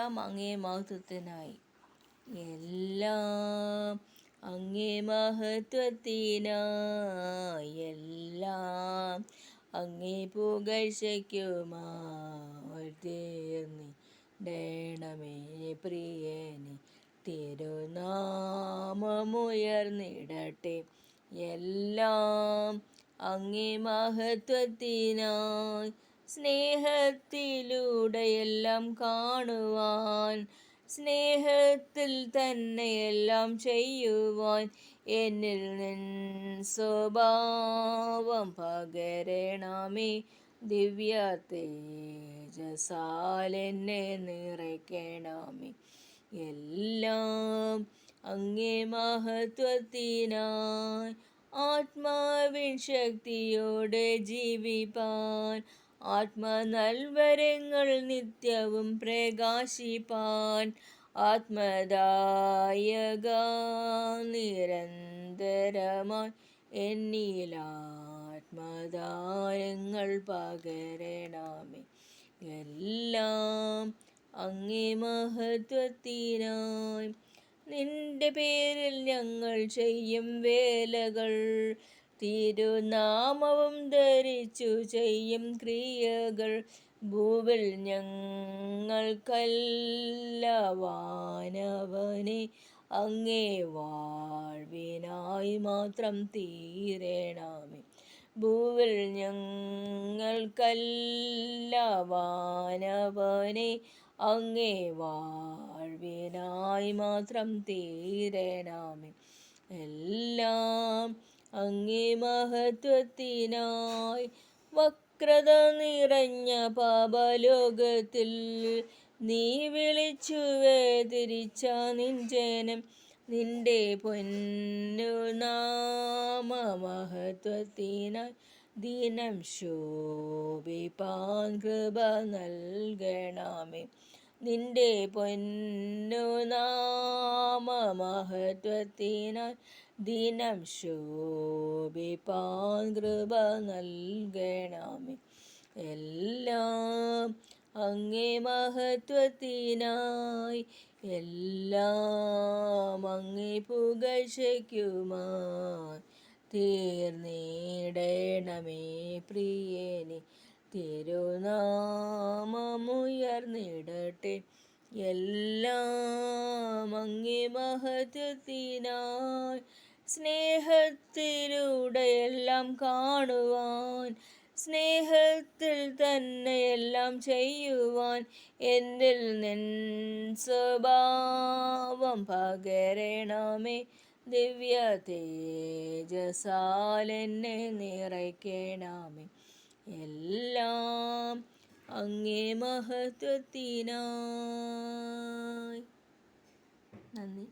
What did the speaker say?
എല്ലാം അങ്ങേ മഹത്വത്തിനായി, എല്ലാം അങ്ങേ മഹത്വത്തിനായി, എല്ലാം അങ്ങേ പുകഴ്ചയ്ക്കുമായി തീർന്നിടണമേ പ്രിയനെ. തിരുനാമമുയർന്നിടട്ടെ, എല്ലാം അങ്ങേ മഹത്വത്തിനായി. സ്നേഹത്തിലൂടെ എല്ലാം കാണുവാൻ, സ്നേഹത്തിൽ തന്നെ എല്ലാം ചെയ്യുവാൻ, എന്നിൽ നിൻ സ്വഭാവം പകരണമേ. ദിവ്യ തേജസാൽ എന്നെ നിറയ്ക്കണമേ, എല്ലാം അങ്ങേ മഹത്വത്തിനായി. ആത്മാവിൻ ശക്തിയോടെ ജീവിപ്പാൻ, ആത്മനൽവരങ്ങൾ നിത്യവും പ്രകാശിപ്പാൻ, ആത്മദായക നിരന്തരമായി എന്നിൽ ആത്മദാനങ്ങൾ പകരണമേ, എല്ലാം അങ്ങേ മഹത്വത്തിനായി. നിന്റെ പേരിൽ ഞങ്ങൾ ചെയ്യും വേലകൾ, തിരുനാമവും ധരിച്ചു ചെയ്യും ക്രിയകൾ, ഭൂവിൽ ഞങ്ങൾക്കല്ല വാനവനെ അങ്ങേ വാഴ്വിനായി മാത്രം തീരണമേ. ഭൂവിൽ ഞങ്ങൾക്കല്ല വാനവനെ അങ്ങേ വാഴ്വിനായി മാത്രം തീരണമേ, എല്ലാം അങ്ങേ മഹത്വത്തിനായി. വക്രത നിറഞ്ഞ പാപലോകത്തിൽ നീ വിളിച്ചു വേർതിരിച്ച നിൻ ജനം, നിന്റെ പൊന്നുനാമ മഹത്വത്തിനായി ദിനം ശോഭിപ്പാൻ കൃപ നൽകണമേ. നിന്റെ പൊന്നുനാമ മഹത്വത്തിനായി ദിനം ശോഭിപ്പാൻ കൃപ നൽകണമേ, എല്ലാം അങ്ങേ മഹത്വത്തിനായി, എല്ലാം അങ്ങേ പുകഴ്ചയ്ക്കുമായി തീർന്നിടണമേ പ്രിയനെ. തിരുനാമമുയർന്നിടട്ടെ, എല്ലാം അങ്ങേ മഹത്വത്തിനായി. സ്നേഹത്തിലൂടെ എല്ലാം കാണുവാൻ, സ്നേഹത്തിൽ തന്നെ എല്ലാം ചെയ്യുവാൻ, എന്നിൽ നിൻ സ്വഭാവം പകരണമേ. ദിവ്യ തേജസാൽ എന്നെ നിറയ്ക്കണമേ, എല്ലാം അങ്ങേ മഹത്വത്തിനായി. നന്ദി.